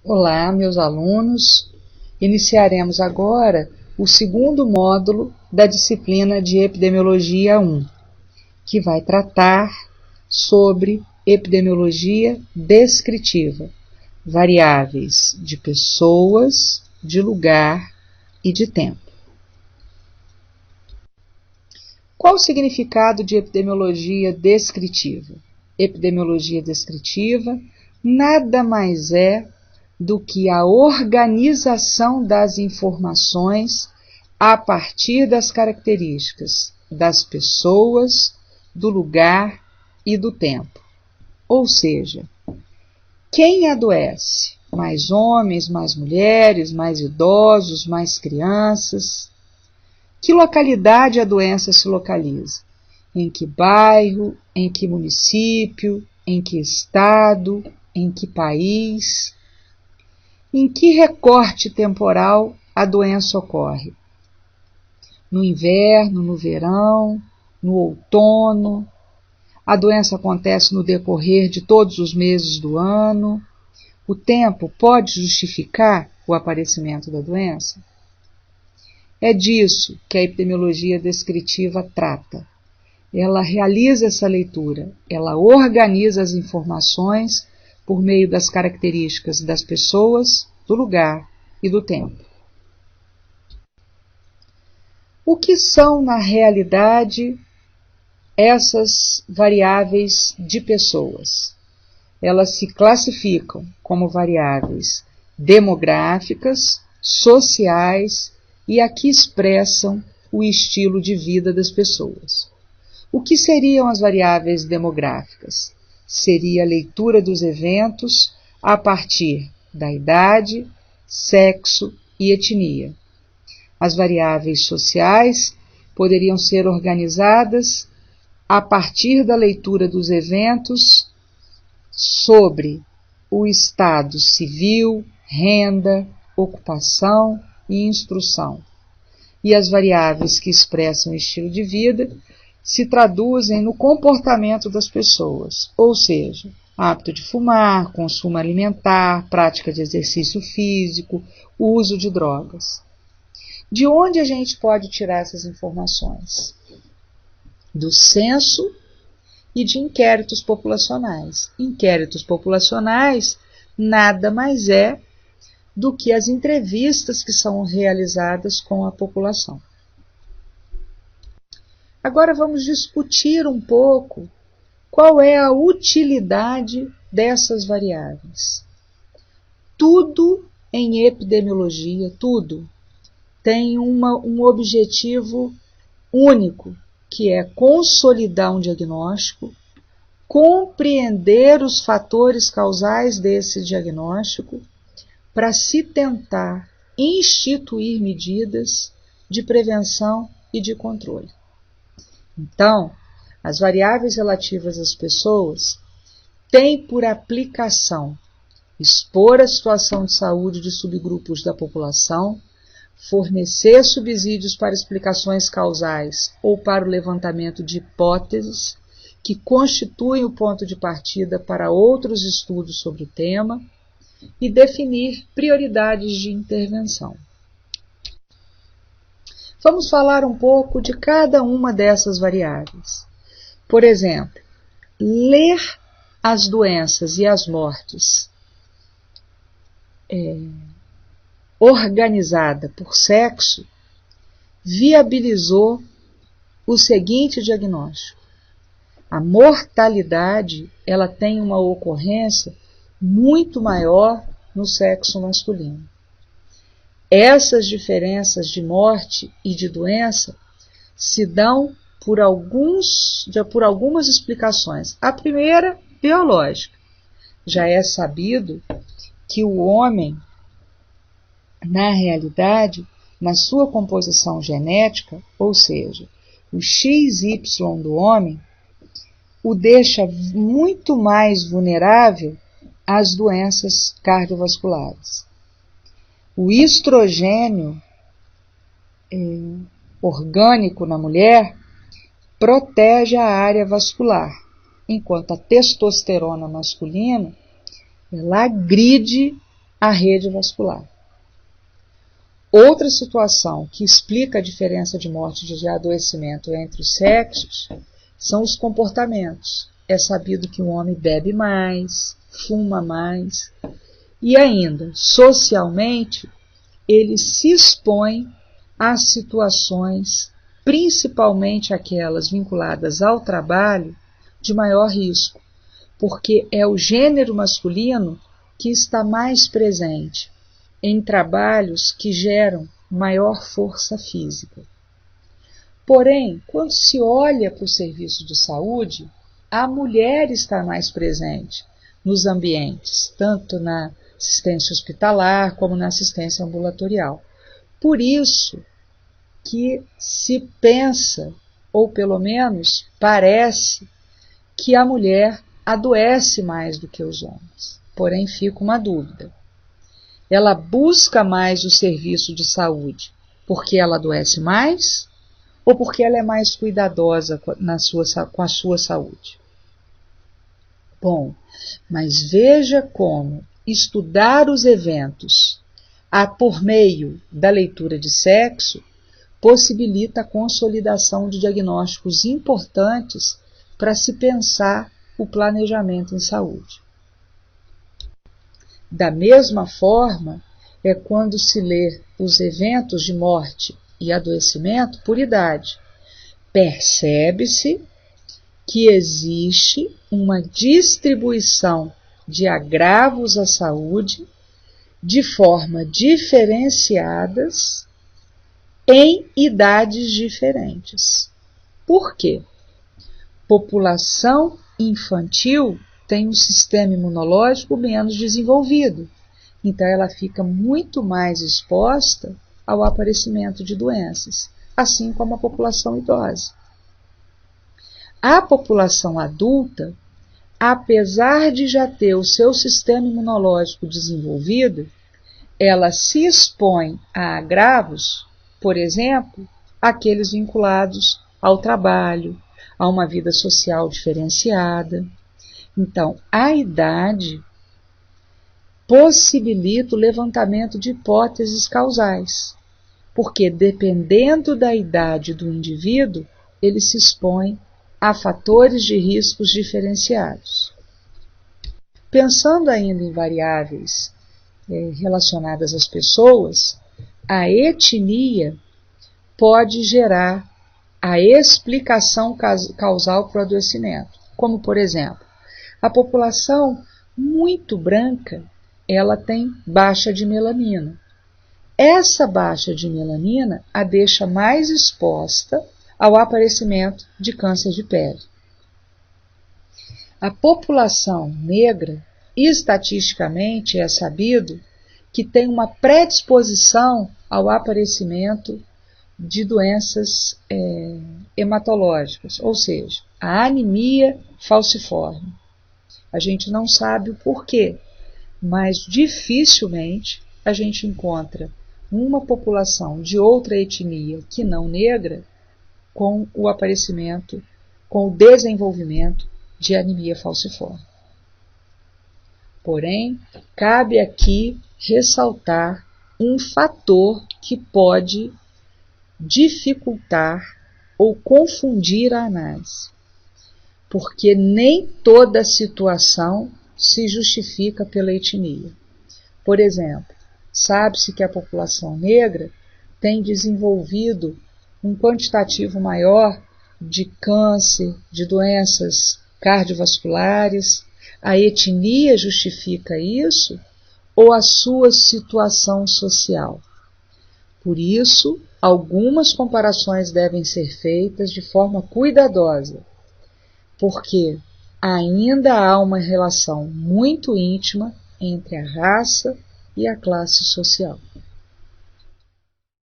Olá, meus alunos. Iniciaremos agora o segundo módulo da disciplina de Epidemiologia 1, que vai tratar sobre epidemiologia descritiva, variáveis de pessoas, de lugar e de tempo. Qual o significado de epidemiologia descritiva? Epidemiologia descritiva nada mais é do que a organização das informações a partir das características das pessoas, do lugar e do tempo. Ou seja, quem adoece? Mais homens, mais mulheres, mais idosos, mais crianças? Que localidade a doença se localiza? Em que bairro? Em que município? Em que estado? Em que país? Em que recorte temporal a doença ocorre? No inverno, no verão, no outono? A doença acontece no decorrer de todos os meses do ano? O tempo pode justificar o aparecimento da doença? É disso que a epidemiologia descritiva trata. Ela realiza essa leitura, ela organiza as informações por meio das características das pessoas, do lugar e do tempo. O que são, na realidade, essas variáveis de pessoas? Elas se classificam como variáveis demográficas, sociais e aqui expressam o estilo de vida das pessoas. O que seriam as variáveis demográficas? Seria a leitura dos eventos a partir da idade, sexo e etnia. As variáveis sociais poderiam ser organizadas a partir da leitura dos eventos sobre o estado civil, renda, ocupação e instrução. E as variáveis que expressam o estilo de vida se traduzem no comportamento das pessoas, ou seja, hábito de fumar, consumo alimentar, prática de exercício físico, uso de drogas. De onde a gente pode tirar essas informações? Do censo e de inquéritos populacionais. Inquéritos populacionais nada mais é do que as entrevistas que são realizadas com a população. Agora vamos discutir um pouco qual é a utilidade dessas variáveis. Tudo em epidemiologia, tudo, tem um objetivo único, que é consolidar um diagnóstico, compreender os fatores causais desse diagnóstico, para se tentar instituir medidas de prevenção e de controle. Então, as variáveis relativas às pessoas têm por aplicação expor a situação de saúde de subgrupos da população, fornecer subsídios para explicações causais ou para o levantamento de hipóteses que constituem o ponto de partida para outros estudos sobre o tema e definir prioridades de intervenção. Vamos falar um pouco de cada uma dessas variáveis. Por exemplo, ler as doenças e as mortes organizada por sexo viabilizou o seguinte diagnóstico: a mortalidade ela tem uma ocorrência muito maior no sexo masculino. Essas diferenças de morte e de doença se dão por algumas explicações. A primeira, biológica. Já é sabido que o homem, na realidade, na sua composição genética, ou seja, o XY do homem, o deixa muito mais vulnerável às doenças cardiovasculares. O estrogênio orgânico na mulher protege a área vascular, enquanto a testosterona masculina ela agride a rede vascular. Outra situação que explica a diferença de morte e de adoecimento entre os sexos são os comportamentos. É sabido que o homem bebe mais, fuma mais e ainda, socialmente, ele se expõe a situações, principalmente aquelas vinculadas ao trabalho, de maior risco, porque é o gênero masculino que está mais presente em trabalhos que geram maior força física. Porém, quando se olha para o serviço de saúde, a mulher está mais presente nos ambientes, tanto na assistência hospitalar como na assistência ambulatorial. Por isso que se pensa, ou pelo menos parece, que a mulher adoece mais do que os homens. Porém, fica uma dúvida. Ela busca mais o serviço de saúde porque ela adoece mais ou porque ela é mais cuidadosa com a sua saúde? Bom, mas veja como estudar os eventos por meio da leitura de sexo possibilita a consolidação de diagnósticos importantes para se pensar o planejamento em saúde. Da mesma forma, é quando se lê os eventos de morte e adoecimento por idade. Percebe-se que existe uma distribuição de agravos à saúde de forma diferenciadas em idades diferentes. Por quê? População infantil tem um sistema imunológico menos desenvolvido, então ela fica muito mais exposta ao aparecimento de doenças, assim como a população idosa. A população adulta, apesar de já ter o seu sistema imunológico desenvolvido, ela se expõe a agravos, por exemplo, aqueles vinculados ao trabalho, a uma vida social diferenciada. Então, a idade possibilita o levantamento de hipóteses causais, porque dependendo da idade do indivíduo, ele se expõe a fatores de riscos diferenciados. Pensando ainda em variáveis relacionadas às pessoas, a etnia pode gerar a explicação causal para o adoecimento, como, por exemplo, a população muito branca, ela tem baixa de melanina. Essa baixa de melanina a deixa mais exposta ao aparecimento de câncer de pele. A população negra, estatisticamente, é sabido que tem uma predisposição ao aparecimento de doenças hematológicas, ou seja, a anemia falciforme. A gente não sabe o porquê, mas dificilmente a gente encontra uma população de outra etnia que não negra com o aparecimento, com o desenvolvimento de anemia falciforme. Porém, cabe aqui ressaltar um fator que pode dificultar ou confundir a análise, porque nem toda situação se justifica pela etnia. Por exemplo, sabe-se que a população negra tem desenvolvido um quantitativo maior de câncer, de doenças cardiovasculares. A etnia justifica isso ou a sua situação social? Por isso, algumas comparações devem ser feitas de forma cuidadosa, porque ainda há uma relação muito íntima entre a raça e a classe social.